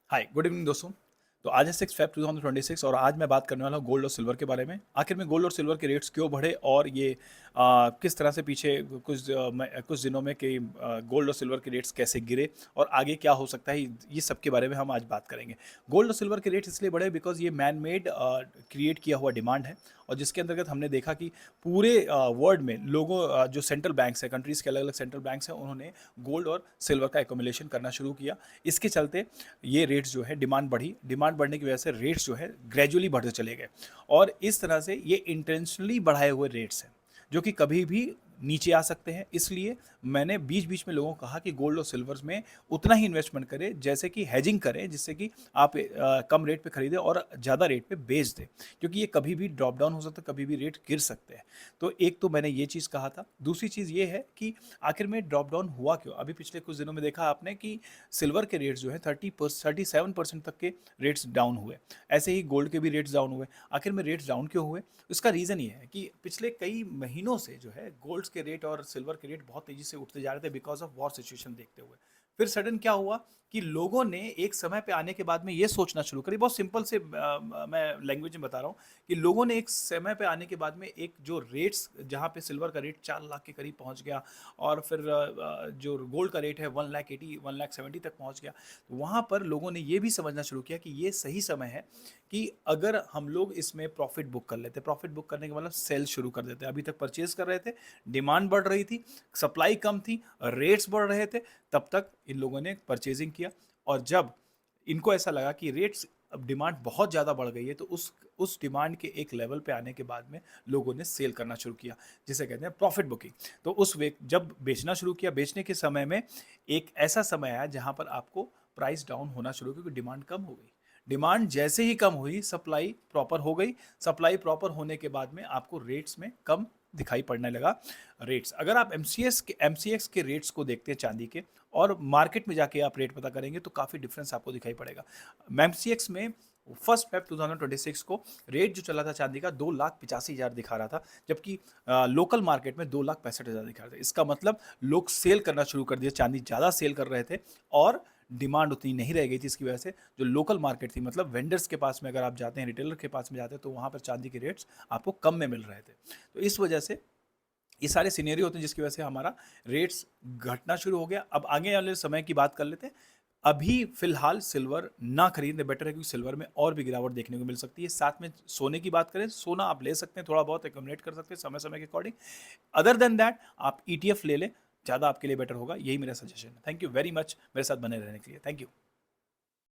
Hi good evening दोस्तों। तो आज है 6 फेब 2026 और आज मैं बात करने वाला हूँ गोल्ड और सिल्वर के बारे में। आखिर में गोल्ड और सिल्वर के रेट्स क्यों बढ़े और ये किस तरह से पीछे कुछ दिनों में कि गोल्ड और सिल्वर के रेट्स कैसे गिरे और आगे क्या हो सकता है, ये सब के बारे में हम आज बात करेंगे। गोल्ड और सिल्वर के रेट्स इसलिए बढ़े बिकॉज ये मैन मेड क्रिएट किया हुआ डिमांड है और जिसके अंतर्गत हमने देखा कि पूरे वर्ल्ड में लोगों जो सेंट्रल बैंक्स हैं, कंट्रीज़ के अलग अलग सेंट्रल बैंक्स हैं, उन्होंने गोल्ड और सिल्वर का एकोमुलेशन करना शुरू किया। इसके चलते ये रेट्स जो है डिमांड बढ़ने की वजह से रेट्स जो है ग्रेजुअली बढ़ते चले गए और इस तरह से ये इंटेंशनली बढ़ाए हुए रेट्स हैं जो कि कभी भी नीचे आ सकते हैं। इसलिए मैंने बीच बीच में लोगों को कहा कि गोल्ड और सिल्वर्स में उतना ही इन्वेस्टमेंट करें जैसे कि हेजिंग करें, जिससे कि आप कम रेट पे खरीदें और ज़्यादा रेट पे बेच दें, क्योंकि ये कभी भी ड्रॉप डाउन हो सकता है, कभी भी रेट गिर सकते हैं। तो एक तो मैंने ये चीज़ कहा था। दूसरी चीज़ ये है कि आखिर में ड्रॉप डाउन हुआ क्यों। अभी पिछले कुछ दिनों में देखा आपने कि सिल्वर के रेट्स जो है 37% तक के रेट्स डाउन हुए। ऐसे ही गोल्ड के भी रेट्स डाउन हुए। आखिर में रेट्स डाउन क्यों हुए, इसका रीज़न ये है कि पिछले कई महीनों से जो है गोल्ड के रेट और सिल्वर के रेट बहुत तेजी से उठते जा रहे थे बिकॉज ऑफ वॉर सिचुएशन देखते हुए। फिर सडन क्या हुआ कि लोगों ने एक समय पे आने के बाद में ये सोचना शुरू करी। बहुत सिंपल से मैं लैंग्वेज में बता रहा हूँ कि लोगों ने एक समय पे आने के बाद में एक जो रेट्स, जहाँ पे सिल्वर का रेट 4 लाख के करीब पहुँच गया और फिर जो गोल्ड का रेट है 1,80,000 1,70,000 तक पहुँच गया। तो वहाँ पर लोगों ने ये भी समझना शुरू किया कि ये सही समय है कि अगर हम लोग इसमें प्रॉफिट बुक कर लेते। प्रॉफिट बुक करने का मतलब सेल शुरू कर देते। अभी तक परचेज कर रहे थे, डिमांड बढ़ रही थी, सप्लाई कम थी, रेट्स बढ़ रहे थे, तब तक इन लोगों ने परचेजिंग किया। और जब इनको ऐसा लगा कि रेट्स, अब डिमांड बहुत ज़्यादा बढ़ गई है, तो उस डिमांड के एक लेवल पे आने के बाद में लोगों ने सेल करना शुरू किया, जिसे कहते हैं प्रॉफिट बुकिंग। तो उस वे जब बेचना शुरू किया, बेचने के समय में एक ऐसा समय आया जहां पर आपको प्राइस डाउन होना शुरू, क्योंकि डिमांड कम हो गई। डिमांड जैसे ही कम हुई, सप्लाई प्रॉपर हो गई। सप्लाई प्रॉपर होने के बाद में आपको रेट्स में कम दिखाई पड़ने लगा। रेट्स, अगर आप एमसीएक्स के रेट्स को देखते हैं चांदी के, और मार्केट में जाके आप रेट पता करेंगे तो काफ़ी डिफरेंस आपको दिखाई पड़ेगा। एमसीएक्स में 1 फेब 2026 को रेट जो चला था चांदी का 2,85,000 दिखा रहा था, जबकि लोकल मार्केट में 2,65,000 दिखा रहा था। इसका मतलब लोग सेल करना शुरू कर दिया, चांदी ज़्यादा सेल कर रहे थे और डिमांड उतनी नहीं रह गई थी। इसकी वजह से जो लोकल मार्केट थी, मतलब वेंडर्स के पास में अगर आप जाते हैं, रिटेलर के पास में जाते हैं, तो वहाँ पर चांदी के रेट्स आपको कम में मिल रहे थे। तो इस वजह से ये सारे सिनेरियो होते हैं जिसकी वजह से हमारा रेट्स घटना शुरू हो गया। अब आगे वाले समय की बात कर लेते हैं। अभी फिलहाल सिल्वर ना खरीदने बेटर है, क्योंकि सिल्वर में और भी गिरावट देखने को मिल सकती है। साथ में सोने की बात करें, सोना आप ले सकते हैं, थोड़ा बहुत एक्यूमुलेट कर सकते हैं समय समय के अकॉर्डिंग। अदर देन दैट आप ईटीएफ ले लें, ज़्यादा आपके लिए बेटर होगा। यही मेरा सजेशन है। थैंक यू वेरी मच मेरे साथ बने रहने के लिए। Thank you.